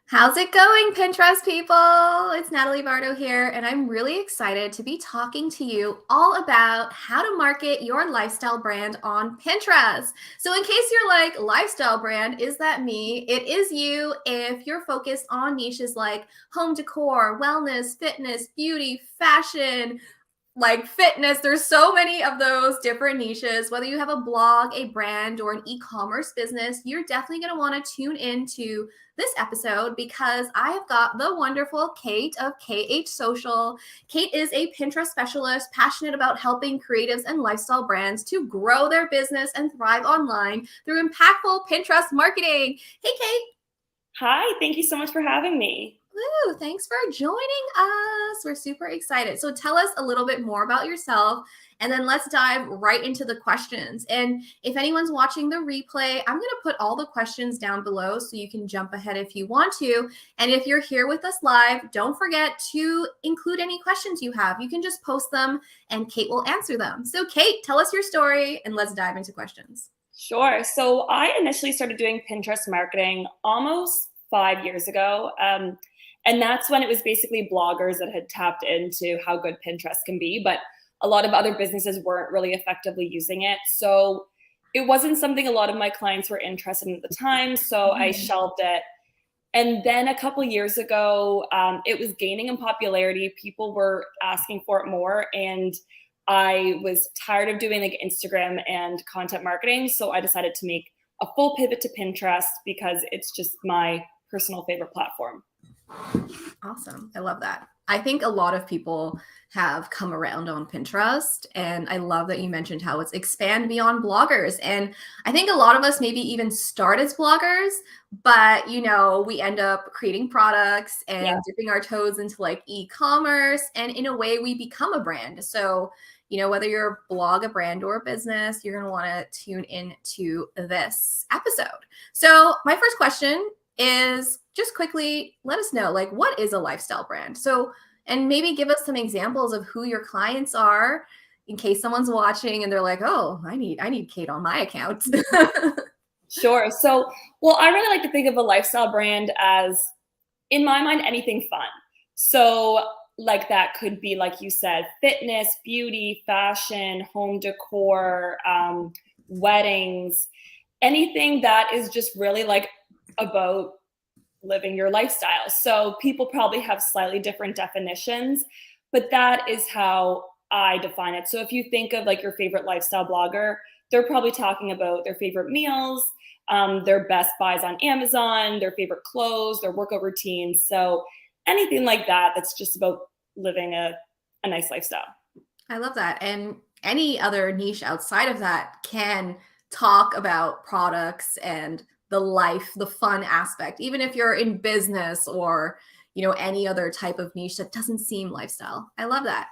How's it going, Pinterest people? It's Natalie Bardo here, and I'm really excited to be talking to you all about how to market your lifestyle brand on Pinterest. So, in case you're like, lifestyle brand, is that me? It is you if you're focused on niches like home decor, wellness, fitness, beauty, fashion, like fitness. There's so many of those different niches. Whether you have a blog, a brand, or an e-commerce business, you're definitely going to want to tune into this episode because I have got the wonderful Kate of KH Social. Kate is a Pinterest specialist passionate about helping creatives and lifestyle brands to grow their business and thrive online through impactful Pinterest marketing. Hey, Kate. Hi, thank you so much for having me. Woo, thanks for joining us. We're super excited. So tell us a little bit more about yourself, and then let's dive right into the questions. And if anyone's watching the replay, I'm going to put all the questions down below so you can jump ahead if you want to. And if you're here with us live, don't forget to include any questions you have. You can just post them and Kate will answer them. So Kate, tell us your story and let's dive into questions. Sure. So I initially started doing Pinterest marketing almost 5 years ago. And that's when it was basically bloggers that had tapped into how good Pinterest can be. But a lot of other businesses weren't really effectively using it. So it wasn't something a lot of my clients were interested in at the time. So I shelved it. And then a couple of years ago, it was gaining in popularity. People were asking for it more. And I was tired of doing like Instagram and content marketing. So I decided to make a full pivot to Pinterest because it's just my personal favorite platform. Awesome. I love that. I think a lot of people have come around on Pinterest, and I love that you mentioned how it's expand beyond bloggers. And I think a lot of us maybe even start as bloggers, but we end up creating products and dipping our toes into like e-commerce, and in a way we become a brand. So, whether you're a blog, a brand, or a business, you're going to want to tune into this episode. So my first question is just quickly let us know, like, what is a lifestyle brand? So, and maybe give us some examples of who your clients are in case someone's watching and they're like, oh, I need Kate on my account. Sure. So, well, I really like to think of a lifestyle brand as, in my mind, anything fun. So like that could be, like you said, fitness, beauty, fashion, home decor, weddings, anything that is just really like about living your lifestyle. So people probably have slightly different definitions, but that is how I define it. So if you think of like your favorite lifestyle blogger, they're probably talking about their favorite meals, their best buys on Amazon, their favorite clothes, their workout routines. So anything like that, that's just about living a nice lifestyle. I love that. And any other niche outside of that can talk about products and the life, the fun aspect, even if you're in business or, any other type of niche that doesn't seem lifestyle. I love that.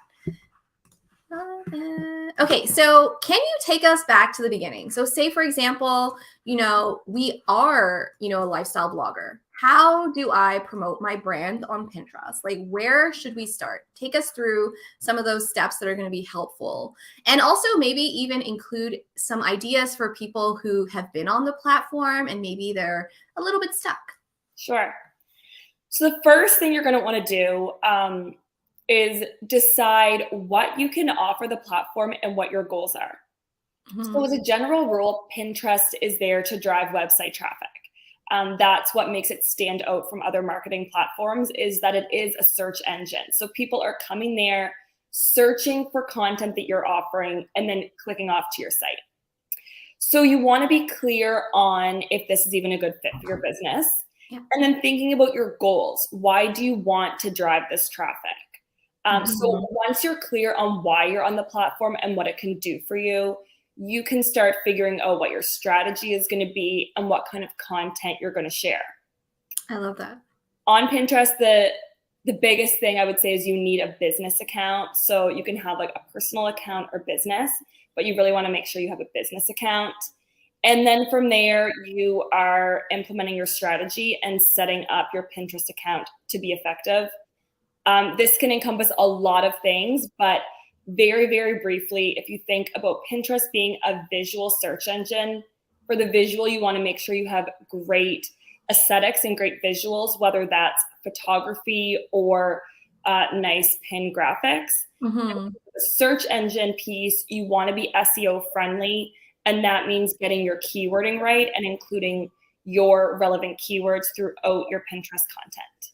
Okay, so can you take us back to the beginning? So say, for example, we are, a lifestyle blogger. How do I promote my brand on Pinterest? Like, where should we start? Take us through some of those steps that are going to be helpful. And also maybe even include some ideas for people who have been on the platform and maybe they're a little bit stuck. Sure. So the first thing you're going to want to do is decide what you can offer the platform and what your goals are. So as a general rule, Pinterest is there to drive website traffic. That's what makes it stand out from other marketing platforms, is that it is a search engine. So people are coming there, searching for content that you're offering, and then clicking off to your site. So you want to be clear on if this is even a good fit for your business. Yeah. And then thinking about your goals. Why do you want to drive this traffic? So once you're clear on why you're on the platform and what it can do for you, you can start figuring out what your strategy is going to be and what kind of content you're going to share. I love that. On Pinterest, the biggest thing I would say is you need a business account. So you can have like a personal account or business, but you really want to make sure you have a business account. And then from there, you are implementing your strategy and setting up your Pinterest account to be effective. This can encompass a lot of things, but very, very briefly, if you think about Pinterest being a visual search engine, for the visual, you want to make sure you have great aesthetics and great visuals, whether that's photography or nice pin graphics. Mm-hmm. The search engine piece, you want to be SEO friendly, and that means getting your keywording right and including your relevant keywords throughout your Pinterest content.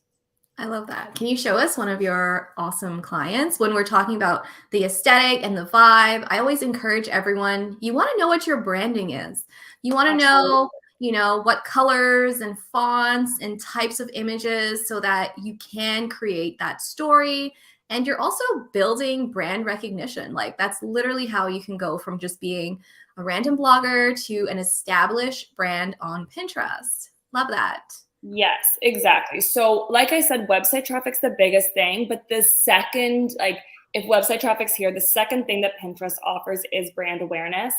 I love that. Can you show us one of your awesome clients? When we're talking about the aesthetic and the vibe, I always encourage everyone, you want to know what your branding is. You want to Absolutely. know, what colors and fonts and types of images so that you can create that story. And you're also building brand recognition. Like that's literally how you can go from just being a random blogger to an established brand on Pinterest. Love that. Yes, exactly. So, like I said, website traffic's the biggest thing, but the second, like if website traffic's here, the second thing that Pinterest offers is brand awareness.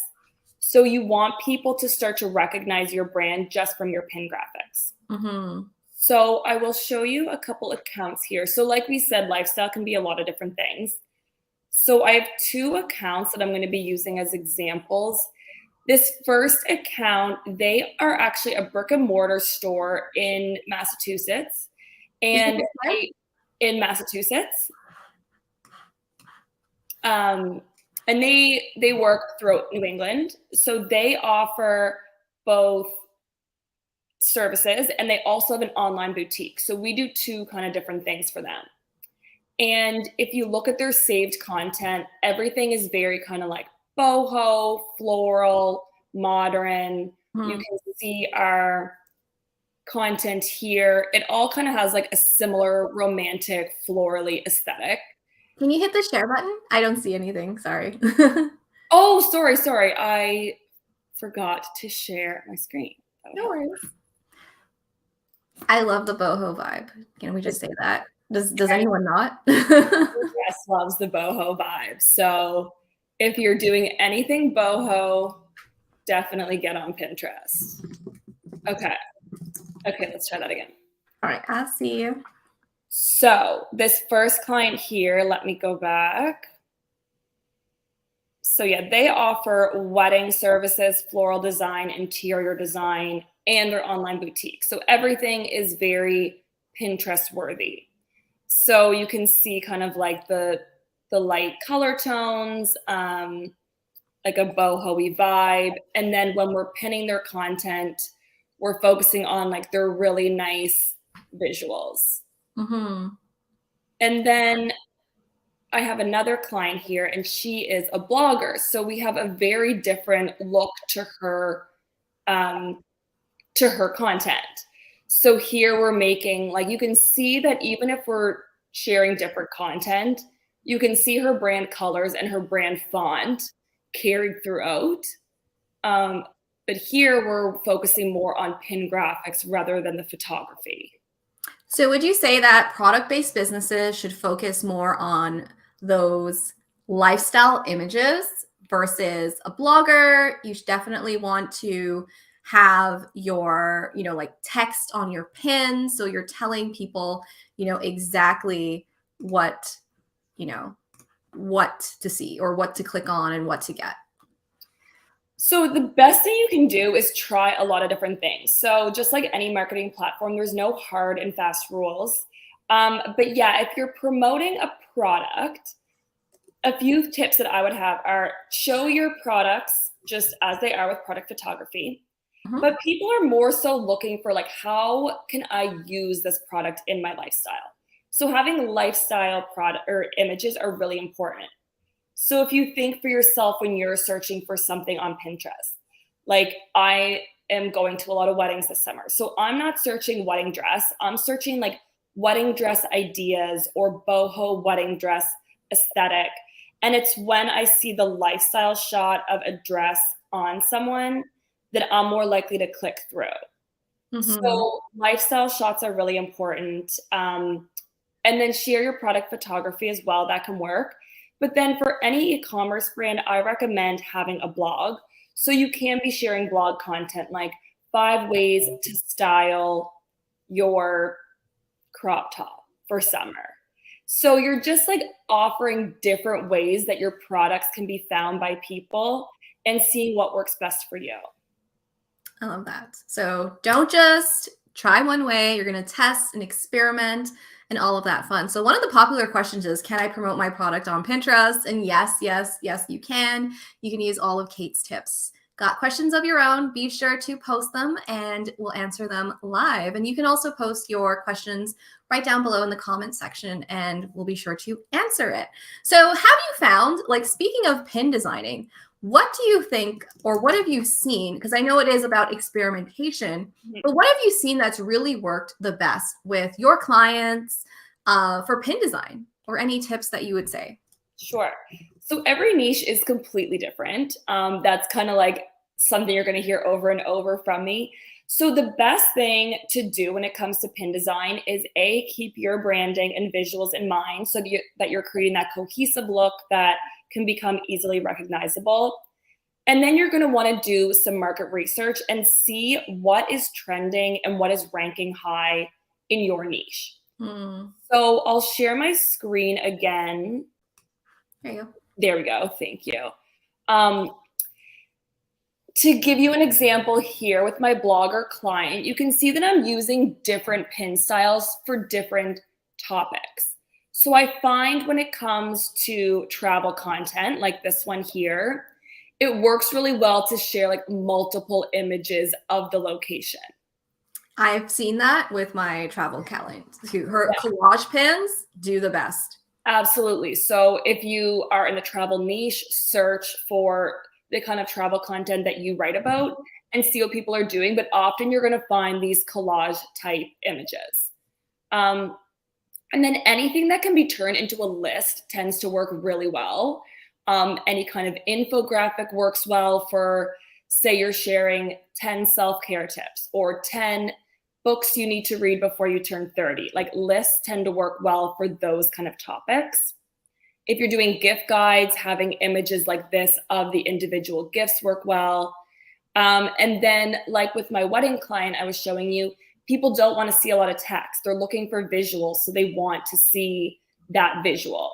So you want people to start to recognize your brand just from your pin graphics. Mm-hmm. So I will show you a couple accounts here. So like we said, lifestyle can be a lot of different things. So I have 2 accounts that I'm going to be using as examples. This first account, they are actually a brick and mortar store in Massachusetts. And in Massachusetts. And they work throughout New England. So they offer both services and they also have an online boutique. So we do 2 kind of different things for them. And if you look at their saved content, everything is very kind of like boho, floral, modern. You can see our content here. It all kind of has like a similar romantic, florally aesthetic. Can you hit the share button? I don't see anything. Sorry. Oh, sorry. I forgot to share my screen. No worries. I love the boho vibe. Can we just say that? Does anyone not? Yes, loves the boho vibe. So if you're doing anything boho, definitely get on Pinterest. Okay, let's try that again. All right, I see you. So this first client here, let me go back. So yeah, they offer wedding services, floral design, interior design, and their online boutique. So everything is very Pinterest worthy. So you can see kind of like the light color tones, like a boho-y vibe. And then when we're pinning their content, we're focusing on like their really nice visuals. Mm-hmm. And then I have another client here, and she is a blogger. So we have a very different look to her content. So here we're making, like, you can see that even if we're sharing different content, you can see her brand colors and her brand font carried throughout. But here we're focusing more on pin graphics rather than the photography. So would you say that product-based businesses should focus more on those lifestyle images versus a blogger? You should definitely want to have your, like text on your pin. So you're telling people, exactly what to see or what to click on and what to get. So the best thing you can do is try a lot of different things. So just like any marketing platform, there's no hard and fast rules. But yeah, if you're promoting a product, a few tips that I would have are show your products just as they are with product photography. Mm-hmm. But people are more so looking for like, how can I use this product in my lifestyle? So having lifestyle product or images are really important. So if you think for yourself when you're searching for something on Pinterest, like I am going to a lot of weddings this summer. So I'm not searching wedding dress. I'm searching like wedding dress ideas or boho wedding dress aesthetic. And it's when I see the lifestyle shot of a dress on someone that I'm more likely to click through. Mm-hmm. So lifestyle shots are really important. And then share your product photography as well. That can work. But then for any e-commerce brand, I recommend having a blog. So you can be sharing blog content like 5 ways to style your crop top for summer. So you're just like offering different ways that your products can be found by people and seeing what works best for you. I love that. So don't just try one way, you're going to test and experiment and all of that fun. So one of the popular questions is, can I promote my product on Pinterest? And yes, yes, yes, you can. You can use all of Kate's tips. Got questions of your own, be sure to post them and we'll answer them live. And you can also post your questions right down below in the comment section and we'll be sure to answer it. So have you found, like, speaking of pin designing, what do you think, or what have you seen? Because I know it is about experimentation, but what have you seen that's really worked the best with your clients for pin design, or any tips that you would say? Sure. So every niche is completely different. That's kind of like something you're going to hear over and over from me. So the best thing to do when it comes to pin design is keep your branding and visuals in mind so that you're creating that cohesive look that can become easily recognizable. And then you're going to want to do some market research and see what is trending and what is ranking high in your niche. So I'll share my screen again. There you go. There we go. Thank you. To give you an example here with my blogger client, you can see that I'm using different pin styles for different topics. So I find when it comes to travel content, like this one here, it works really well to share like multiple images of the location. I've seen that with my travel calendar. Her collage pins do the best. Absolutely. So if you are in the travel niche, search for the kind of travel content that you write about and see what people are doing. But often you're going to find these collage type images. And then anything that can be turned into a list tends to work really well. Any kind of infographic works well for, say, you're sharing 10 self-care tips or 10 books you need to read before you turn 30. Like, lists tend to work well for those kind of topics. If you're doing gift guides, having images like this of the individual gifts work well. And then, like with my wedding client I was showing you, people don't want to see a lot of text. They're looking for visuals, so they want to see that visual.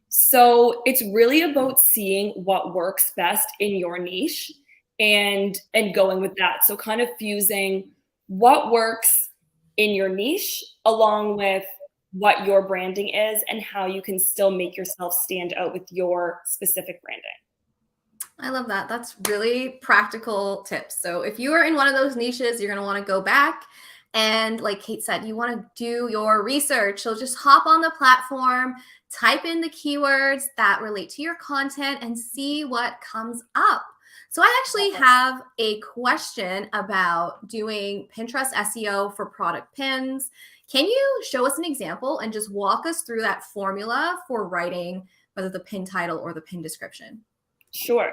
So it's really about seeing what works best in your niche and going with that. So kind of fusing what works in your niche along with what your branding is and how you can still make yourself stand out with your specific branding. I love that. That's really practical tips. So if you are in one of those niches, you're going to want to go back and, like Kate said, you want to do your research. So just hop on the platform, type in the keywords that relate to your content and see what comes up. So I actually have a question about doing Pinterest SEO for product pins. Can you show us an example and just walk us through that formula for writing whether the pin title or the pin description? Sure.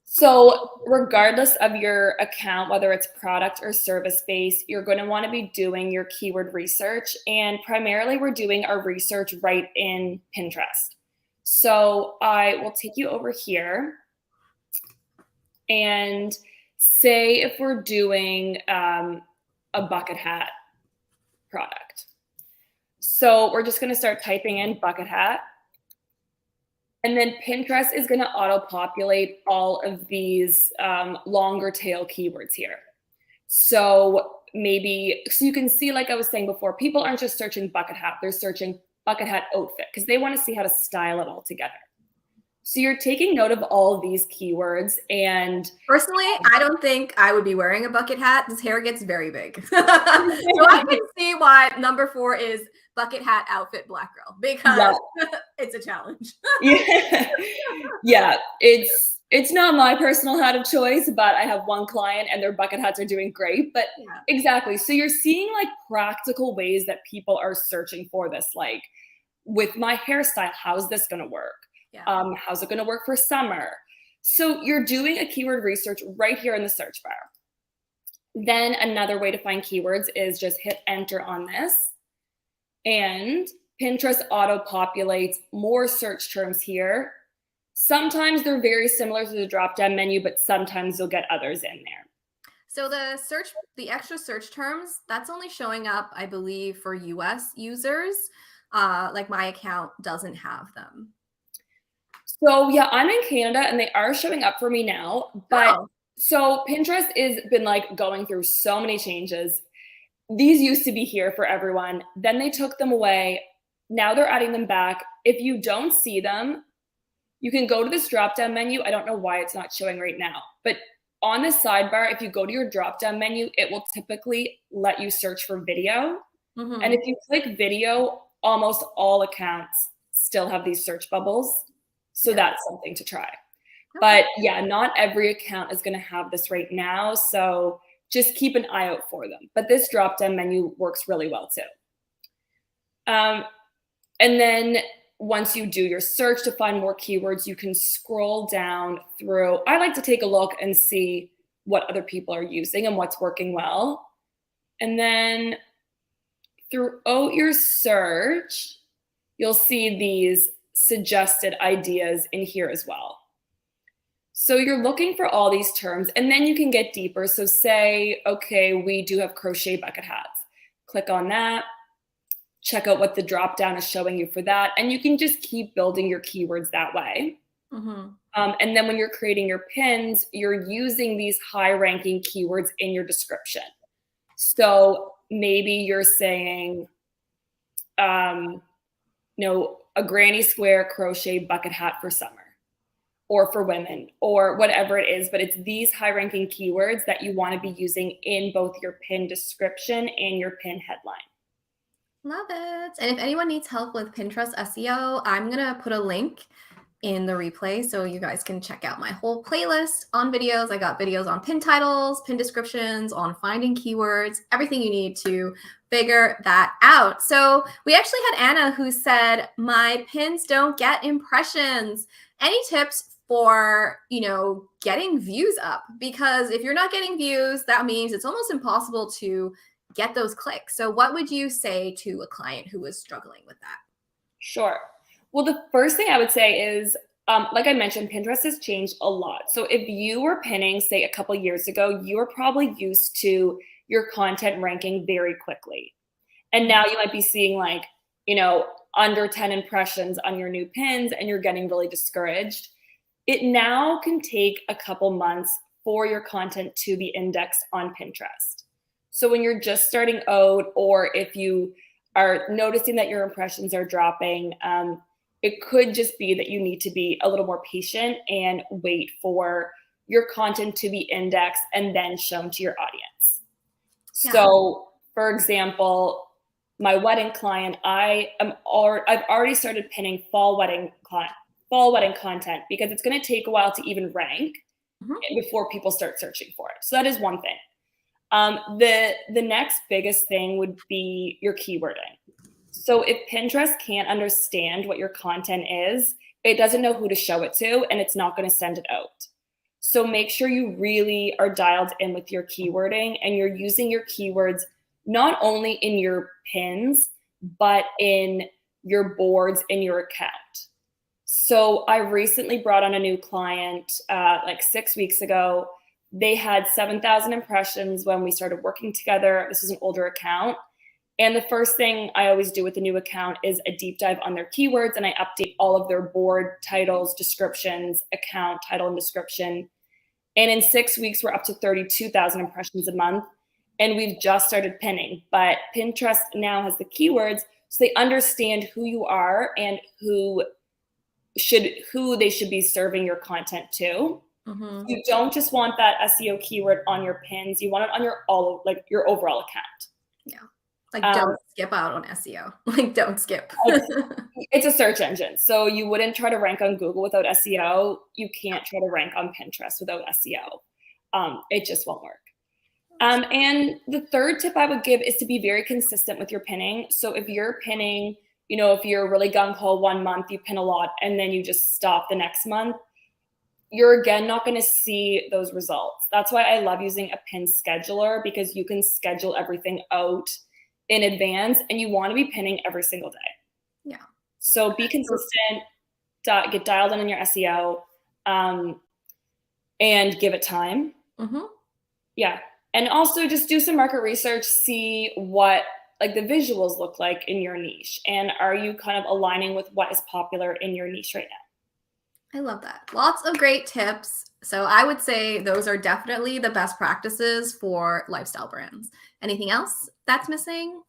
So regardless of your account, whether it's product or service based, you're going to want to be doing your keyword research. And primarily we're doing our research right in Pinterest. So I will take you over here and say if we're doing a bucket hat product. So we're just going to start typing in bucket hat. And then Pinterest is going to auto-populate all of these longer tail keywords here. So you can see, like I was saying before, people aren't just searching bucket hat, they're searching bucket hat outfit because they want to see how to style it all together. So you're taking note of all of these keywords. And personally, I don't think I would be wearing a bucket hat. This hair gets very big. So I can see why number 4 is bucket hat outfit black girl, because it's a challenge. Yeah, it's not my personal hat of choice, but I have one client and their bucket hats are doing great. But exactly. So you're seeing like practical ways that people are searching for this. Like, with my hairstyle, how's this going to work? How's it going to work for summer? So you're doing a keyword research right here in the search bar. Then another way to find keywords is just hit enter on this. And Pinterest auto-populates more search terms here. Sometimes they're very similar to the drop-down menu, but sometimes you'll get others in there. So the extra search terms, that's only showing up, I believe, for US users. Like my account doesn't have them. So yeah, I'm in Canada and they are showing up for me now. But so Pinterest has been like going through so many changes. these used to be here for everyone. Then they took them away. Now they're adding them back. If you don't see them, you can go to this drop-down menu. I don't know why it's not showing right now, but on the sidebar, if you go to your drop-down menu, it will typically let you search for video. Mm-hmm. And if you click video, almost all accounts still have these search bubbles. So that's something to try. Okay. But yeah, not every account is going to have this right now. So just keep an eye out for them. But this drop-down menu works really well too. And then once you do your search to find more keywords, you can scroll down through. I like to take a look and see what other people are using and what's working well. And then throughout your search, you'll see these suggested ideas in here as well. So you're looking for all these terms, and then you can get deeper. So say, okay, we do have crochet bucket hats. Click on that. Check out what the drop down is showing you for that. And you can just keep building your keywords that way. Mm-hmm. And then when you're creating your pins, you're using these high ranking keywords in your description. So maybe you're saying, a granny square crochet bucket hat for summer or for women or whatever it is. But it's these high ranking keywords that you want to be using in both your pin description and your pin headline. Love it. And if anyone needs help with Pinterest SEO, I'm going to put a link in the replay so you guys can check out my whole playlist on videos. I got videos on pin titles, pin descriptions, on finding keywords, everything you need to figure that out. So we actually had Anna who said, my pins don't get impressions. Any tips for, getting views up? Because if you're not getting views, that means it's almost impossible to get those clicks. So what would you say to a client who was struggling with that? Sure. Well, the first thing I would say is, like I mentioned, Pinterest has changed a lot. So if you were pinning, say, a couple years ago, you were probably used to your content ranking very quickly. And now you might be seeing under 10 impressions on your new pins and you're getting really discouraged. It now can take a couple months for your content to be indexed on Pinterest. So when you're just starting out, or if you are noticing that your impressions are dropping, it could just be that you need to be a little more patient and wait for your content to be indexed and then shown to your audience. Yeah. So for example, my wedding client, I've already started pinning fall wedding content because it's going to take a while to even rank before people start searching for it. So that is one thing. The next biggest thing would be your keywording. So if Pinterest can't understand what your content is, it doesn't know who to show it to, and it's not going to send it out. So make sure you really are dialed in with your keywording and you're using your keywords not only in your pins, but in your boards in your account. So I recently brought on a new client 6 weeks ago. They had 7,000 impressions when we started working together. This is an older account. And the first thing I always do with a new account is a deep dive on their keywords, and I update all of their board titles, descriptions, account title and description. And in 6 weeks, we're up to 32,000 impressions a month. And we've just started pinning. But Pinterest now has the keywords, so they understand who you are and who they should be serving your content to. Mm-hmm. You don't just want that SEO keyword on your pins. You want it on your overall account. Yeah. Don't skip out on SEO. Don't skip. It's a search engine. So you wouldn't try to rank on Google without SEO. You can't try to rank on Pinterest without SEO. It just won't work. And the third tip I would give is to be very consistent with your pinning. So if you're pinning, if you're really gung-ho one month, you pin a lot, and then you just stop the next month, you're again not going to see those results. That's why I love using a pin scheduler, because you can schedule everything out in advance and you want to be pinning every single day. Yeah. So be consistent, get dialed in on your SEO, and give it time. Mm-hmm. Yeah. And also just do some market research, see what the visuals look like in your niche. And are you kind of aligning with what is popular in your niche right now? I love that. Lots of great tips. So I would say those are definitely the best practices for lifestyle brands. Anything else that's missing?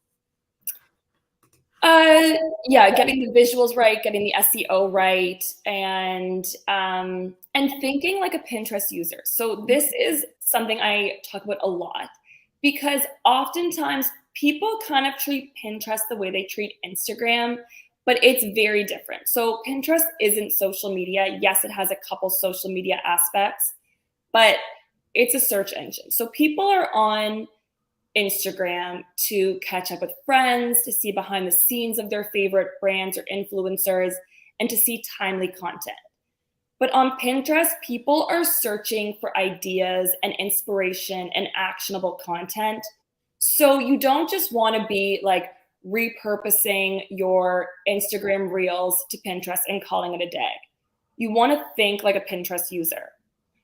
Uh, yeah, getting the visuals right, getting the SEO right, and thinking like a Pinterest user. So this is something I talk about a lot because oftentimes people kind of treat Pinterest the way they treat Instagram, but it's very different. So Pinterest isn't social media. Yes, it has a couple social media aspects, but it's a search engine. So people are on Instagram to catch up with friends, to see behind the scenes of their favorite brands or influencers, and to see timely content. But on Pinterest, people are searching for ideas and inspiration and actionable content. So you don't just want to be like repurposing your Instagram reels to Pinterest and calling it a day. You want to think like a Pinterest user.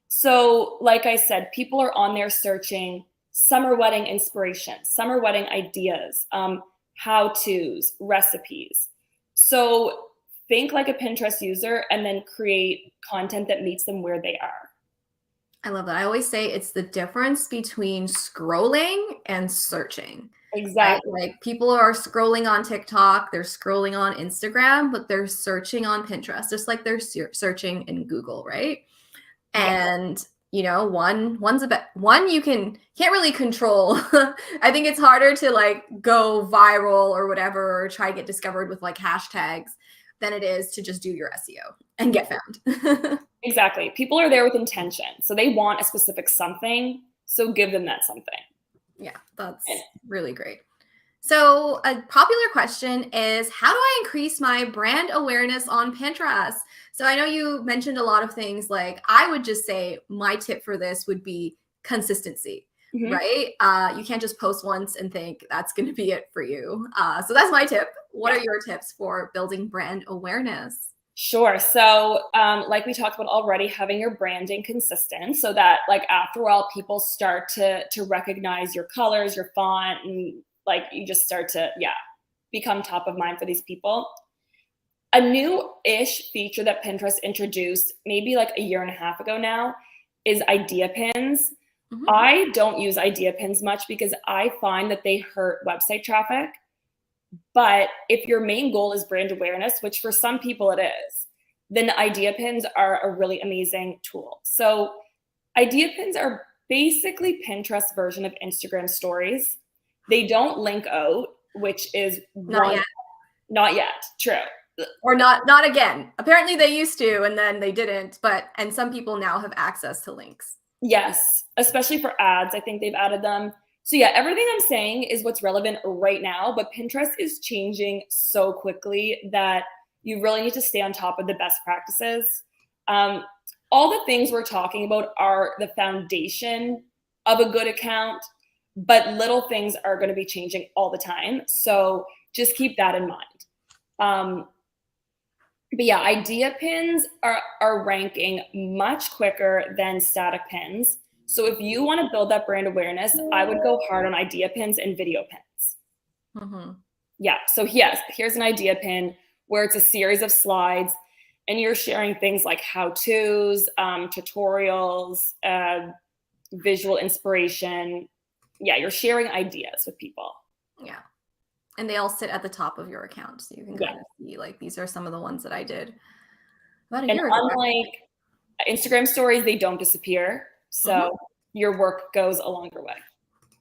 So, like I said, people are on there searching summer wedding inspiration, summer wedding ideas, how to's, recipes. So, think like a Pinterest user and then create content that meets them where they are. I love that. I always say it's the difference between scrolling and searching. Right? Exactly. Like people are scrolling on TikTok, they're scrolling on Instagram, but they're searching on Pinterest, just like they're searching in Google, right? Yeah. And one's a bit one you can't really control. I think it's harder to like go viral or whatever or try to get discovered with like hashtags than it is to just do your SEO and get found. Exactly. People are there with intention. So they want a specific something. So give them that something. Yeah, that's really great. So a popular question is, how do I increase my brand awareness on Pinterest? So I know you mentioned a lot of things. Like I would just say my tip for this would be consistency, Mm-hmm. right? You can't just post once and think that's going to be it for you. So that's my tip. What are your tips for building brand awareness? Sure. So, like we talked about already, having your branding consistent so that, like, after a while, people start to recognize your colors, your font, and like you just start to, become top of mind for these people. A new-ish feature that Pinterest introduced maybe like a year and a half ago now is idea pins. Mhm. I don't use idea pins much because I find that they hurt website traffic. But if your main goal is brand awareness, which for some people it is, then idea pins are a really amazing tool. So idea pins are basically Pinterest version of Instagram stories. They don't link out, which is Not yet. Not yet. True. Or not again. Apparently they used to and then they didn't, and some people now have access to links. Yes, especially for ads. I think they've added them. So yeah, everything I'm saying is what's relevant right now, but Pinterest is changing so quickly that you really need to stay on top of the best practices. All the things we're talking about are the foundation of a good account, but little things are going to be changing all the time. So just keep that in mind. But yeah, idea pins are ranking much quicker than static pins. So if you want to build that brand awareness, I would go hard on idea pins and video pins. Mm-hmm. Yeah. So yes, here's an idea pin where it's a series of slides and you're sharing things like how-tos, tutorials, visual inspiration. Yeah, you're sharing ideas with people. Yeah. And they all sit at the top of your account. So you can kind of see like these are some of the ones that I did about a year ago. Unlike Instagram stories, they don't disappear. So your work goes a longer way.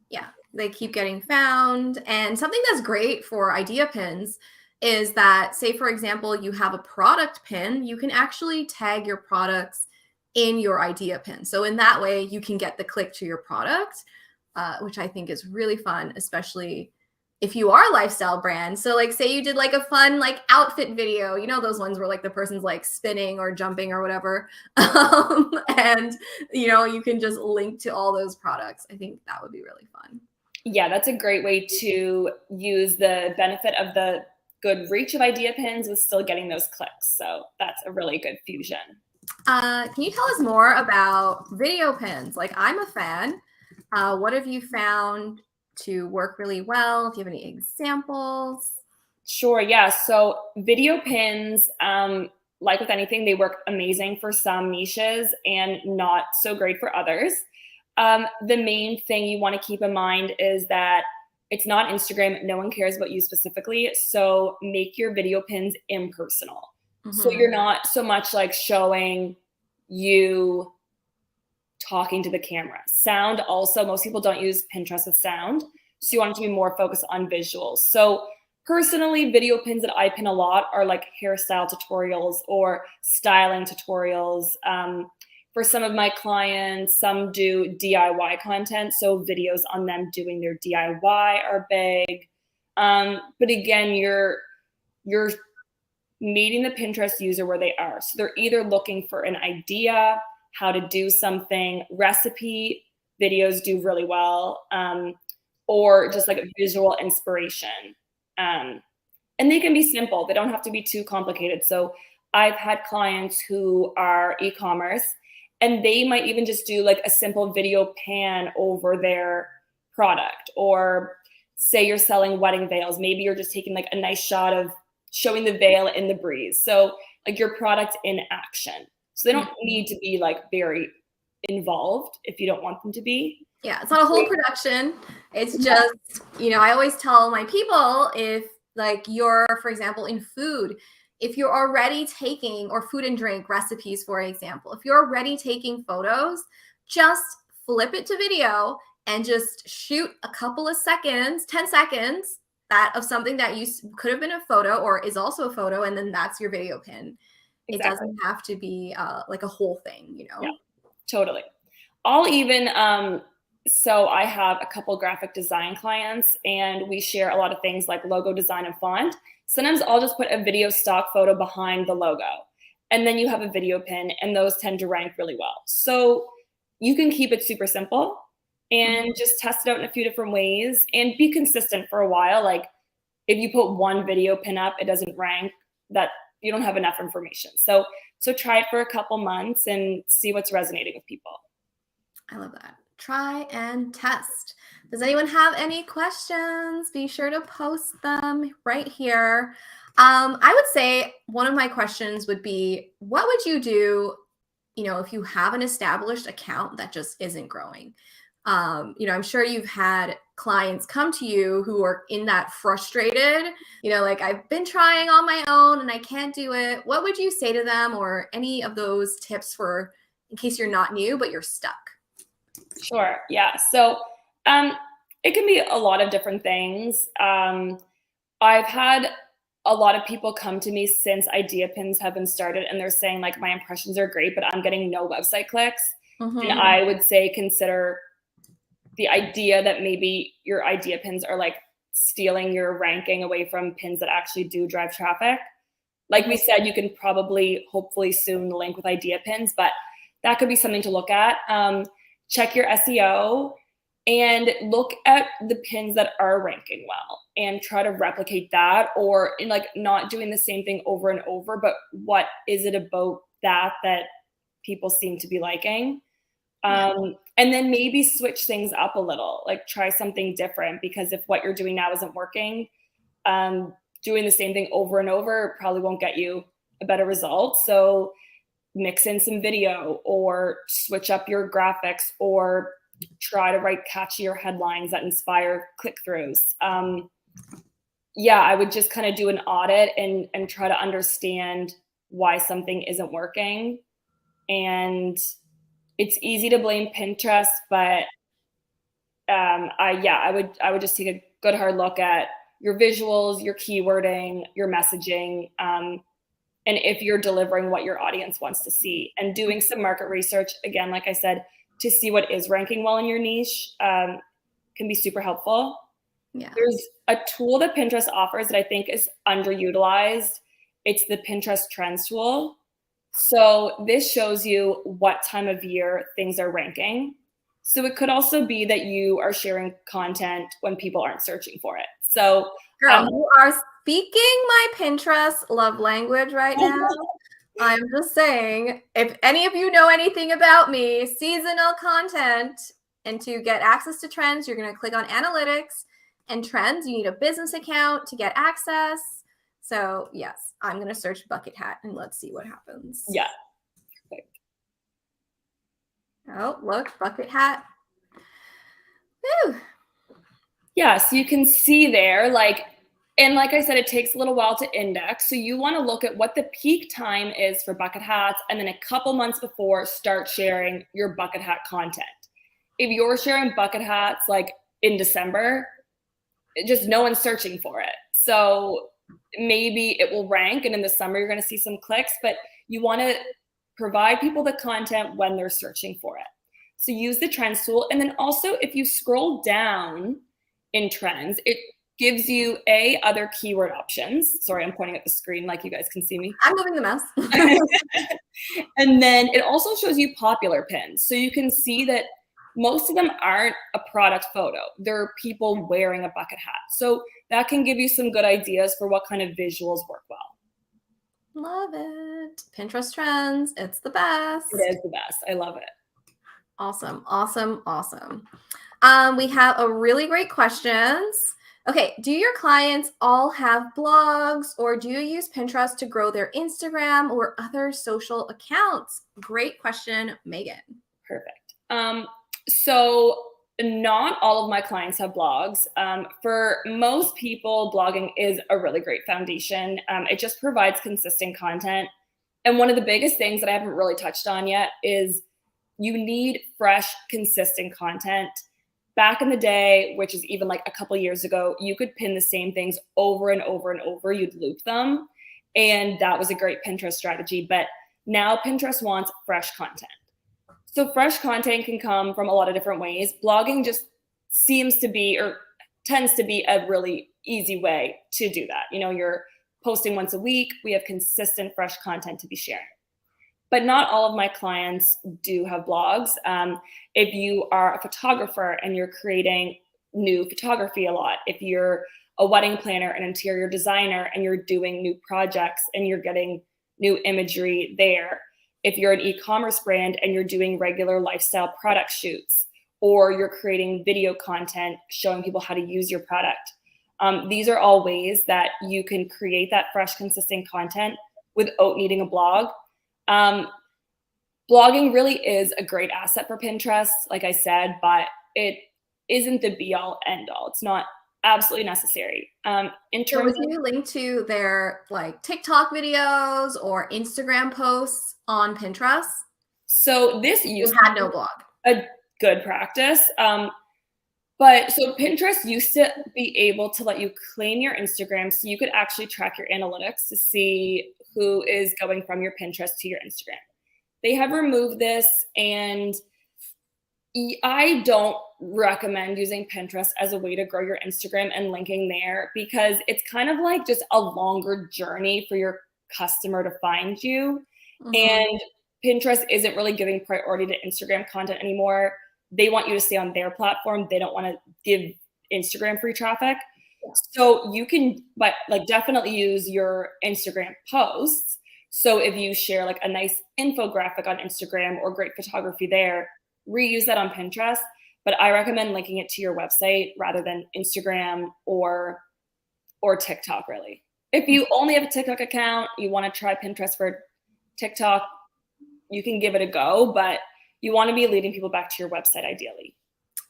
Yeah, they keep getting found. And something that's great for idea pins is that, say, for example, you have a product pin, you can actually tag your products in your idea pin. So in that way, you can get the click to your product, which I think is really fun, especially if you are a lifestyle brand. So like say you did like a fun like outfit video, those ones where like the person's like spinning or jumping or whatever. And you can just link to all those products. I think that would be really fun. Yeah, that's a great way to use the benefit of the good reach of idea pins with still getting those clicks. So that's a really good fusion. Can you tell us more about video pins? Like I'm a fan. What have you found to work really well? Do you have any examples? Sure. Yeah. So video pins, like with anything, they work amazing for some niches and not so great for others. The main thing you want to keep in mind is that it's not Instagram. No one cares about you specifically. So make your video pins impersonal. So Mm-hmm. you're not so much like showing you talking to the camera. Sound also, most people don't use Pinterest with sound. So you want it to be more focused on visuals. So personally, video pins that I pin a lot are like hairstyle tutorials or styling tutorials. For some of my clients, some do DIY content. So videos on them doing their DIY are big. But again, you're meeting the Pinterest user where they are. So they're either looking for an idea, how to do something, recipe videos do really well, or just like a visual inspiration. And they can be simple. They don't have to be too complicated. So I've had clients who are e-commerce and they might even just do like a simple video pan over their product, or say you're selling wedding veils. Maybe you're just taking like a nice shot of showing the veil in the breeze. So like your product in action. So they don't need to be like very involved if you don't want them to be. Yeah, it's not a whole production. It's just, I always tell my people, if like you're, for example, in food, if you're already taking, or food and drink recipes, for example, if you're already taking photos, just flip it to video and just shoot a couple of seconds, 10 seconds, that of something that you could have been a photo or is also a photo, and then that's your video pin. Exactly. It doesn't have to be like a whole thing, Yeah, totally. I'll even, so I have a couple graphic design clients and we share a lot of things like logo design and font. Sometimes I'll just put a video stock photo behind the logo and then you have a video pin, and those tend to rank really well. So you can keep it super simple and just test it out in a few different ways and be consistent for a while. Like if you put one video pin up, it doesn't rank, that you don't have enough information. So try it for a couple months and see what's resonating with people. I love that. Try and test. Does anyone have any questions? Be sure to post them right here. I would say one of my questions would be, what would you do, if you have an established account that just isn't growing? I'm sure you've had clients come to you who are in that frustrated, like, I've been trying on my own and I can't do it. What would you say to them, or any of those tips for in case you're not new, but you're stuck? Sure. Yeah. So it can be a lot of different things. I've had a lot of people come to me since idea pins have been started and they're saying like, my impressions are great, but I'm getting no website clicks. And I would say consider the idea that maybe your idea pins are like stealing your ranking away from pins that actually do drive traffic. Like we said, you can probably, hopefully soon, link with idea pins, but that could be something to look at. Check your SEO and look at the pins that are ranking well and try to replicate that, or in like not doing the same thing over and over, but what is it about that people seem to be liking? And then maybe switch things up a little, like try something different, because if what you're doing now isn't working, doing the same thing over and over probably won't get you a better result. So mix in some video, or switch up your graphics, or try to write catchier headlines that inspire click-throughs. I would just kind of do an audit and try to understand why something isn't working. And it's easy to blame Pinterest, but I would just take a good hard look at your visuals, your keywording, your messaging, and if you're delivering what your audience wants to see, and doing some market research, again, like I said, to see what is ranking well in your niche can be super helpful. Yeah. There's a tool that Pinterest offers that I think is underutilized. It's the Pinterest Trends tool. So this shows you what time of year things are ranking. So it could also be that you are sharing content when people aren't searching for it. So girl, you are speaking my Pinterest love language right now. I'm just saying, if any of you know anything about me, seasonal content, and to get access to trends, you're going to click on analytics and trends. You need a business account to get access. So yes, I'm going to search bucket hat and let's see what happens. Yeah. Perfect. Oh, look, bucket hat. Woo. Yeah, so you can see there, like, and like I said, it takes a little while to index. So you want to look at what the peak time is for bucket hats, and then a couple months before, start sharing your bucket hat content. If you're sharing bucket hats like in December, just no one's searching for it. So maybe it will rank, and in the summer you're going to see some clicks, but you want to provide people the content when they're searching for it. So use the trends tool. And then also, if you scroll down in trends, it gives you other keyword options. Sorry, I'm pointing at the screen like you guys can see me. I'm moving the mouse. And then it also shows you popular pins. So you can see that most of them aren't a product photo. They're people wearing a bucket hat. So that can give you some good ideas for what kind of visuals work well. Love it. Pinterest trends. It's the best. It is the best. I love it. Awesome. Awesome. Awesome. We have a really great questions. Okay. Do your clients all have blogs, or do you use Pinterest to grow their Instagram or other social accounts? Great question, Megan. Perfect. So not all of my clients have blogs. For most people, blogging is a really great foundation. It just provides consistent content. And one of the biggest things that I haven't really touched on yet is you need fresh, consistent content. Back in the day, which is even like a couple years ago, you could pin the same things over and over and over. You'd loop them. And that was a great Pinterest strategy. But now Pinterest wants fresh content. So fresh content can come from a lot of different ways. Blogging just seems to be, or tends to be, a really easy way to do that. You know, you're posting once a week. We have consistent, fresh content to be sharing. But not all of my clients do have blogs. If you are a photographer and you're creating new photography a lot, if you're a wedding planner, an interior designer, and you're doing new projects and you're getting new imagery there, if you're an e-commerce brand and you're doing regular lifestyle product shoots, or you're creating video content showing people how to use your product, these are all ways that you can create that fresh, consistent content without needing a blog. Blogging really is a great asset for Pinterest, like I said, but it isn't the be all end all. It's not absolutely necessary. In So terms would you link to their like TikTok videos or Instagram posts on Pinterest? So this You had no blog. a good practice. But so Pinterest used to be able to let you claim your Instagram, so you could actually track your analytics to see who is going from your Pinterest to your Instagram. They have removed this, and I don't recommend using Pinterest as a way to grow your Instagram and linking there, because it's kind of like just a longer journey for your customer to find you. Mhm. And Pinterest isn't really giving priority to Instagram content anymore. They want you to stay on their platform. They don't want to give Instagram free traffic. Yeah. So you can, but like, definitely use your Instagram posts. So if you share like a nice infographic on Instagram or great photography there, reuse that on Pinterest. But I recommend linking it to your website rather than Instagram or TikTok, really. If you only have a TikTok account, you want to try Pinterest for TikTok, you can give it a go, but you want to be leading people back to your website ideally.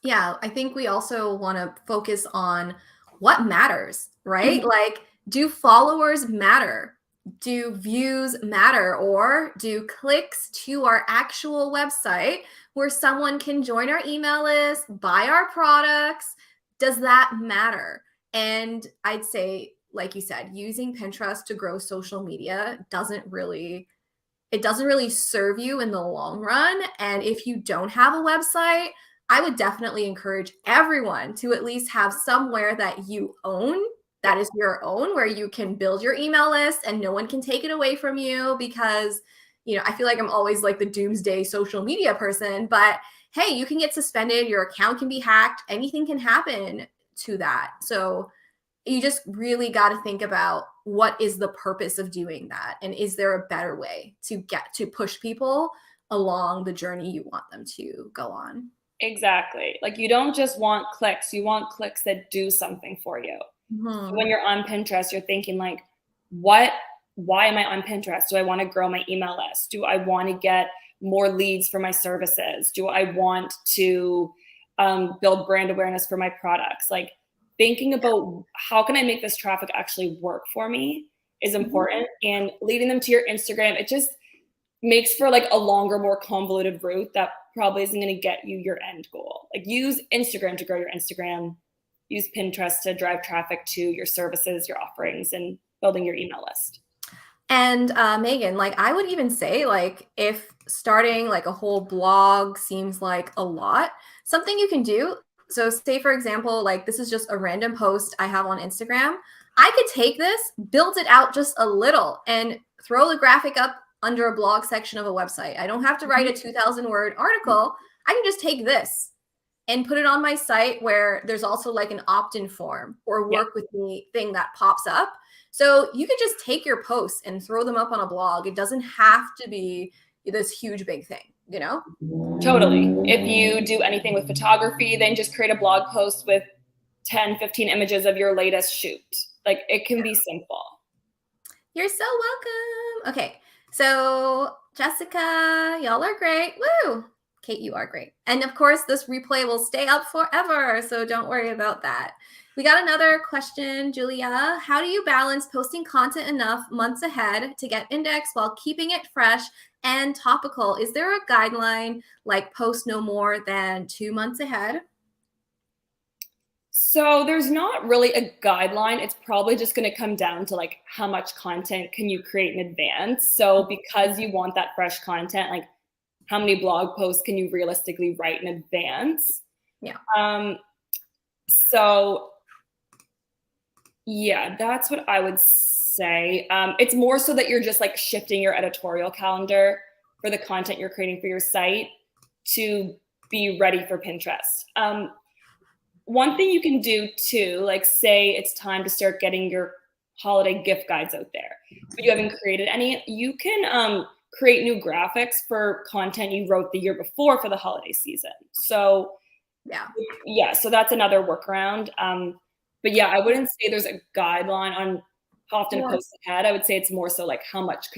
Yeah, I think we also want to focus on what matters, right? Mhm. Like, do followers matter? Do views matter? Or do clicks to our actual website where someone can join our email list, buy our products? Does that matter? And I'd say, like you said, using Pinterest to grow social media doesn't really serve you in the long run. And if you don't have a website, I would definitely encourage everyone to at least have somewhere that you own, that is your own, where you can build your email list and no one can take it away from you. Because, you know, I feel like I'm always like the doomsday social media person, but hey, you can get suspended, your account can be hacked, anything can happen to that. So you just really got to think about what is the purpose of doing that, and is there a better way to get to push people along the journey you want them to go on. Exactly. Like, you don't just want clicks, you want clicks that do something for you. So when Mhm. you're on Pinterest, you're thinking like, why am I on Pinterest? Do I want to grow my email list? Do I want to get more leads for my services? Do I want to build brand awareness for my products? Like thinking about how can I make this traffic actually work for me is important, and leading them to your Instagram, it just makes for like a longer, more convoluted route that probably isn't going to get you your end goal. Like use Instagram to grow your Instagram, use Pinterest to drive traffic to your services, your offerings, and building your email list. And Megan, like I would even say, like if starting like a whole blog seems like a lot, something you can do. So say for example, like this is just a random post I have on Instagram. I could take this, build it out just a little, and throw the graphic up under a blog section of a website. I don't have to write a 2,000 word article. I can just take this and put it on my site where there's also like an opt-in form or work with me thing that pops up. So you could just take your posts and throw them up on a blog. It doesn't have to be this huge big thing, you know? Totally. If you do anything with photography, then just create a blog post with 10, 15 images of your latest shoot. Like it can be simple. You're so welcome. Okay. So Jessica, y'all are great. Woo! Kate, you are great. And of course, this replay will stay up forever, so don't worry about that. We got another question, Julia. How do you balance posting content enough months ahead to get indexed while keeping it fresh and topical? Is there a guideline like post no more than 2 months ahead? So there's not really a guideline. It's probably just going to come down to like how much content can you create in advance. So because you want that fresh content, like how many blog posts can you realistically write in advance? Yeah. So yeah, that's what I would say. It's more so that you're just like shifting your editorial calendar for the content you're creating for your site to be ready for Pinterest. One thing you can do too, like say it's time to start getting your holiday gift guides out there, but you haven't created any, you can create new graphics for content you wrote the year before for the holiday season. So yeah, so that's another workaround. But yeah, I wouldn't say there's a guideline on how often to post ahead. I would say it's more so like how much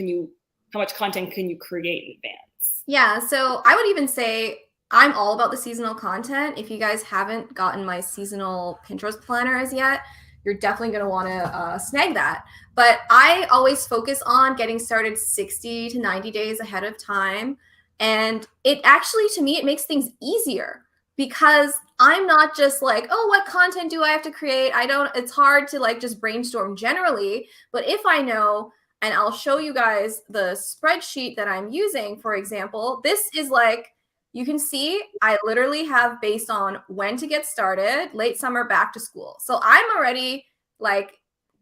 content can you create in advance? Yeah, so I would even say I'm all about the seasonal content. If you guys haven't gotten my seasonal Pinterest planner as yet, you're definitely going to want to snag that. But I always focus on getting started 60 to 90 days ahead of time. And it actually, to me, it makes things easier because I'm not just like, oh, what content do I have to create? It's hard to like just brainstorm generally. But if I know, and I'll show you guys the spreadsheet that I'm using, for example, this is like, you can see I literally have based on when to get started, late summer, back to school. So I'm already like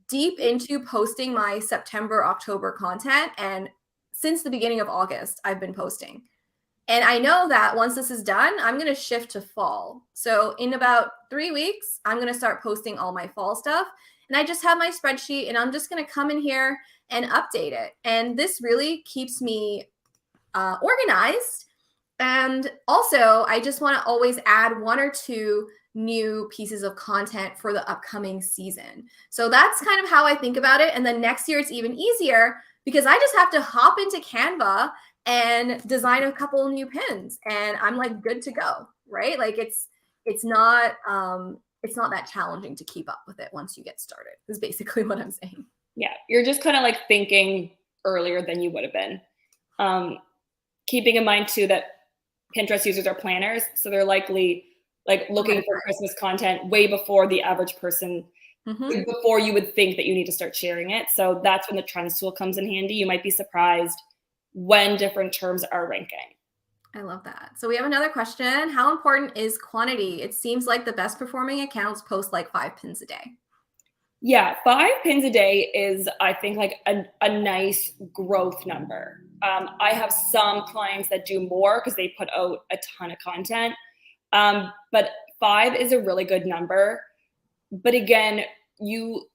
deep into posting my September, October content. And since the beginning of August, I've been posting. And I know that once this is done, I'm going to shift to fall. So in about 3 weeks, I'm going to start posting all my fall stuff. And I just have my spreadsheet and I'm just going to come in here and update it. And this really keeps me organized. And also, I just want to always add 1 or 2 new pieces of content for the upcoming season. So that's kind of how I think about it. And then next year, it's even easier because I just have to hop into Canva and design a couple of new pins and I'm like good to go, right? Like it's not that challenging to keep up with it once you get started, is basically what I'm saying. Yeah, you're just kind of like thinking earlier than you would have been. Keeping in mind too that Pinterest users are planners, so they're likely like looking for Christmas content way before the average person, before you would think that you need to start sharing it. So that's when the trends tool comes in handy. You might be surprised when different terms are ranking. I love that. So we have another question. How important is quantity? It seems like the best performing accounts post like 5 pins a day. Yeah, 5 pins a day is, I think, like a nice growth number. I have some clients that do more because they put out a ton of content. But 5 is a really good number. But again, you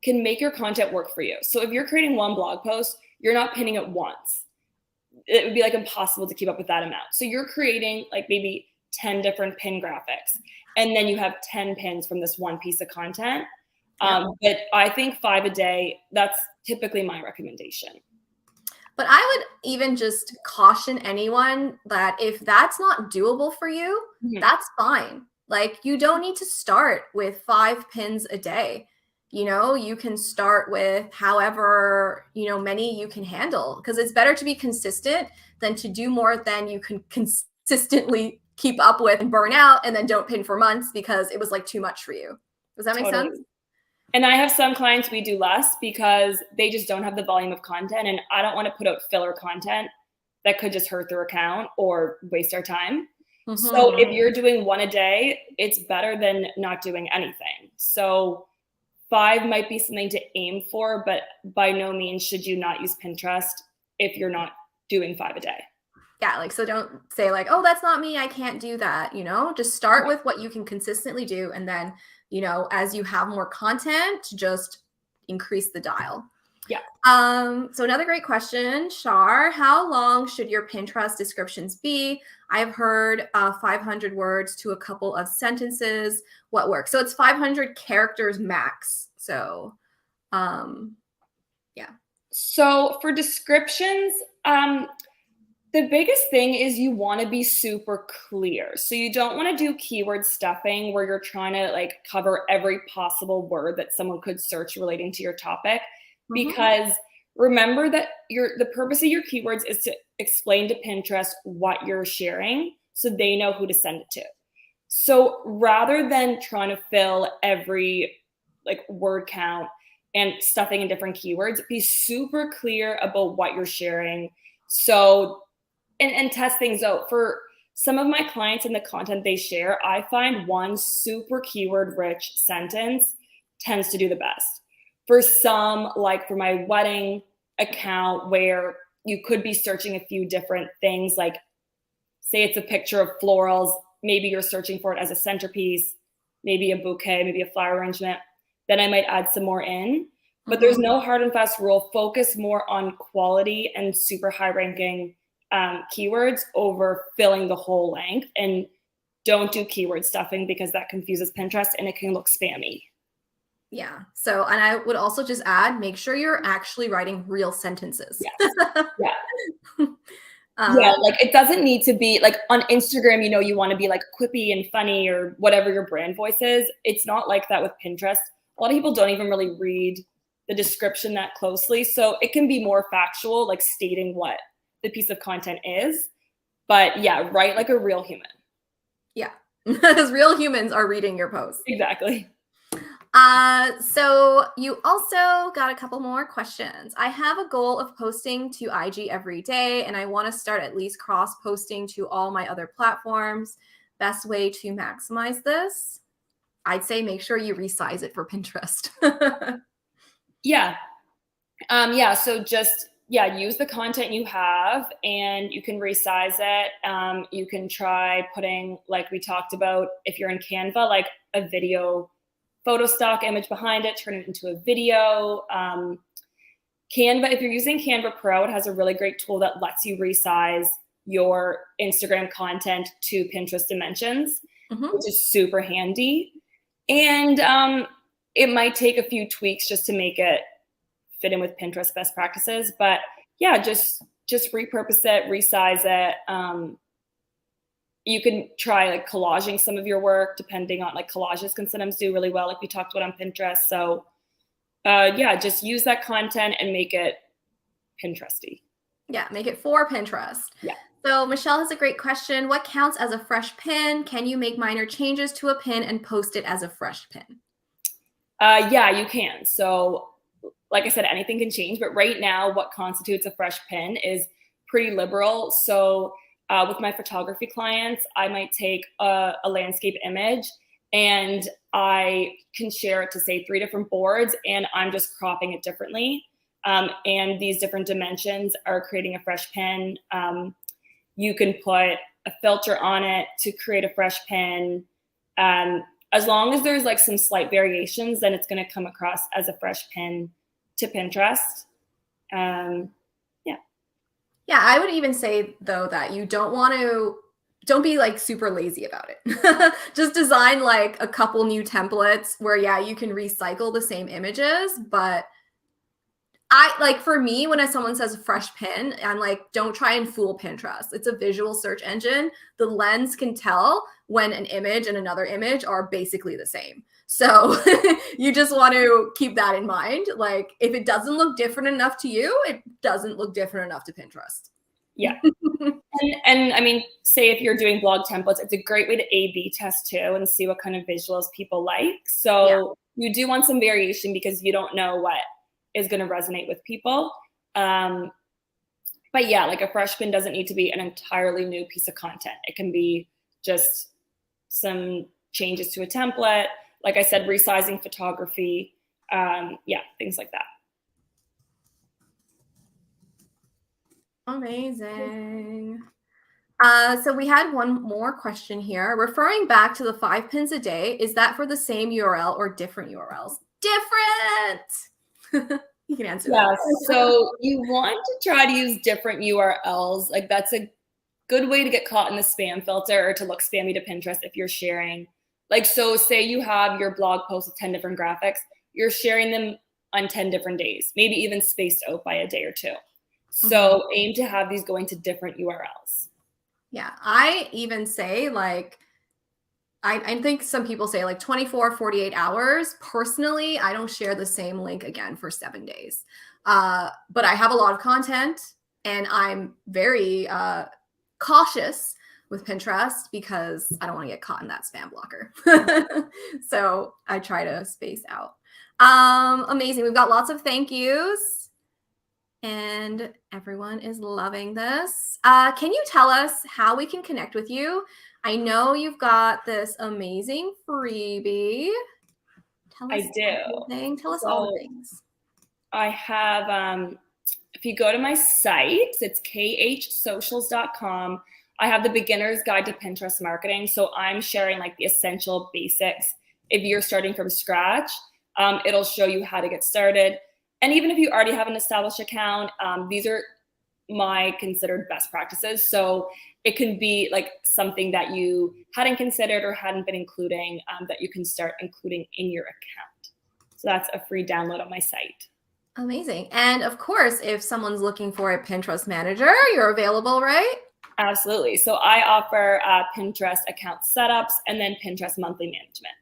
can make your content work for you. So if you're creating 1 blog post, you're not pinning it once. It would be like impossible to keep up with that amount. So you're creating like maybe 10 different pin graphics, and then you have 10 pins from this 1 piece of content. But I think 5 a day, that's typically my recommendation. But I would even just caution anyone that if that's not doable for you, that's fine. Like, you don't need to start with 5 pins a day. You know, you can start with however, many you can handle, because it's better to be consistent than to do more than you can consistently keep up with and burn out and then don't pin for months because it was like too much for you. Does that make sense? And I have some clients we do less because they just don't have the volume of content, and I don't want to put out filler content that could just hurt their account or waste our time. So if you're doing 1 a day, it's better than not doing anything. So 5 might be something to aim for, but by no means should you not use Pinterest if you're not doing 5 a day. Yeah, like, so don't say like, oh, that's not me, I can't do that, just start with what you can consistently do, and then, as you have more content, just increase the dial. Yeah. So another great question, Shar, how long should your Pinterest descriptions be? I've heard 500 words to a couple of sentences. What works? So it's 500 characters max. So, yeah. So for descriptions, the biggest thing is you want to be super clear. So you don't want to do keyword stuffing where you're trying to like cover every possible word that someone could search relating to your topic. Because remember that the purpose of your keywords is to explain to Pinterest what you're sharing so they know who to send it to. So rather than trying to fill every like word count and stuffing in different keywords, be super clear about what you're sharing. So and test things out. For some of my clients and the content they share, I find one super keyword rich sentence tends to do the best. For some, like for my wedding account where you could be searching a few different things, like say it's a picture of florals, maybe you're searching for it as a centerpiece, maybe a bouquet, maybe a flower arrangement, then I might add some more in. But there's no hard and fast rule. Focus more on quality and super high ranking keywords over filling the whole length, and don't do keyword stuffing because that confuses Pinterest and it can look spammy. Yeah. So, and I would also just add, make sure you're actually writing real sentences. Yes. Yeah. Yeah, like it doesn't need to be like on Instagram, you want to be like quippy and funny or whatever your brand voice is. It's not like that with Pinterest. A lot of people don't even really read the description that closely. So it can be more factual, like stating what the piece of content is. But yeah, write like a real human. Yeah, because real humans are reading your posts. Exactly. So you also got a couple more questions. I have a goal of posting to IG every day, and I want to start at least cross posting to all my other platforms. Best way to maximize this? I'd say make sure you resize it for Pinterest. Yeah. Yeah. So just, use the content you have and you can resize it. You can try putting, like we talked about, if you're in Canva, like a video photo stock image behind it, turn it into a video. Canva, if you're using Canva Pro, it has a really great tool that lets you resize your Instagram content to Pinterest dimensions, which is super handy. And it might take a few tweaks just to make it fit in with Pinterest best practices. But yeah, just repurpose it, resize it. You can try like collaging some of your work, depending on like collages can sometimes do really well, like we talked about on Pinterest. So just use that content and make it Pinteresty. Yeah, make it for Pinterest. Yeah. So Michelle has a great question. What counts as a fresh pin? Can you make minor changes to a pin and post it as a fresh pin? Yeah, you can. So like I said, anything can change, but right now what constitutes a fresh pin is pretty liberal. So with my photography clients, I might take a landscape image and I can share it to say 3 different boards, and I'm just cropping it differently. And these different dimensions are creating a fresh pin. You can put a filter on it to create a fresh pin. As long as there's like some slight variations, then it's going to come across as a fresh pin to Pinterest. Yeah, I would even say though that you don't want to don't be like super lazy about it. Just design like a couple new templates where, yeah, you can recycle the same images, but I like, for me, when someone says fresh pin, I'm like, don't try and fool Pinterest. It's a visual search engine. The lens can tell when an image and another image are basically the same. So you just want to keep that in mind. Like, if it doesn't look different enough to you, it doesn't look different enough to Pinterest. Yeah. And I mean, say if you're doing blog templates, it's a great way to A/B test too and see what kind of visuals people like. So you do want some variation because you don't know what is going to resonate with people. But yeah, like a fresh pin doesn't need to be an entirely new piece of content. It can be just some changes to a template. Like I said, resizing photography. Yeah, things like that. Amazing. So we had one more question here. Referring back to the 5 pins a day, is that for the same URL or different URLs? Different. You can answer that. So you want to try to use different URLs. Like that's a good way to get caught in the spam filter or to look spammy to Pinterest if you're sharing. Like, so say you have your blog post with 10 different graphics, you're sharing them on 10 different days, maybe even spaced out by a day or two. So aim to have these going to different URLs. Yeah, I even say like, I think some people say like 24, 48 hours. Personally, I don't share the same link again for 7 days. But I have a lot of content and I'm very cautious with Pinterest because I don't want to get caught in that spam blocker. So I try to space out. Amazing. We've got lots of thank yous and everyone is loving this. Can you tell us how we can connect with you? I know you've got this amazing freebie. Tell us everything. Tell us all the things. I have, if you go to my site, it's khsocials.com. I have the beginner's guide to Pinterest marketing. So I'm sharing like the essential basics. If you're starting from scratch, it'll show you how to get started. And even if you already have an established account, these are my considered best practices. So it can be like something that you hadn't considered or hadn't been including that you can start including in your account. So that's a free download on my site. Amazing. And of course, if someone's looking for a Pinterest manager, you're available, right? Absolutely. So I offer Pinterest account setups and then Pinterest monthly management.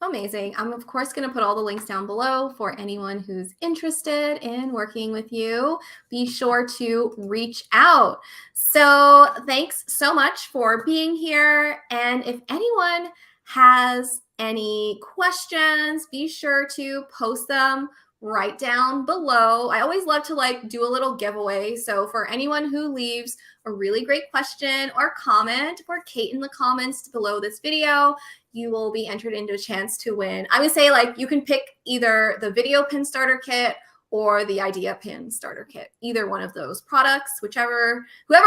Amazing. I'm of course going to put all the links down below for anyone who's interested in working with you. Be sure to reach out. So thanks so much for being here. And if anyone has any questions, be sure to post them right down below. I always love to like do a little giveaway. So for anyone who leaves a really great question or comment for Kate in the comments below this video, you will be entered into a chance to win. I would say like you can pick either the video pin starter kit or the idea pin starter kit, either one of those products, whoever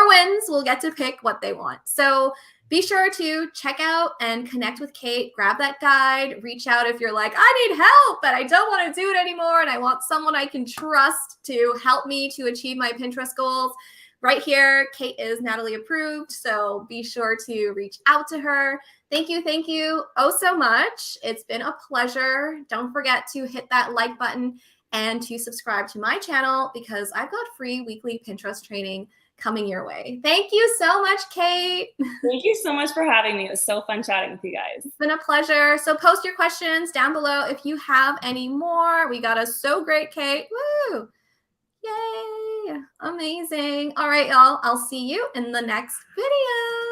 wins will get to pick what they want. So be sure to check out and connect with Kate, grab that guide, reach out if you're like, I need help, but I don't want to do it anymore. And I want someone I can trust to help me to achieve my Pinterest goals. Right here, Kate is Nadalie approved. So be sure to reach out to her. Thank you oh so much. It's been a pleasure. Don't forget to hit that like button and to subscribe to my channel because I've got free weekly Pinterest training coming your way. Thank you so much, Kate. Thank you so much for having me. It was so fun chatting with you guys. It's been a pleasure. So post your questions down below if you have any more. We got us so great, Kate. Woo! Yay! Amazing. All right, y'all. I'll see you in the next video.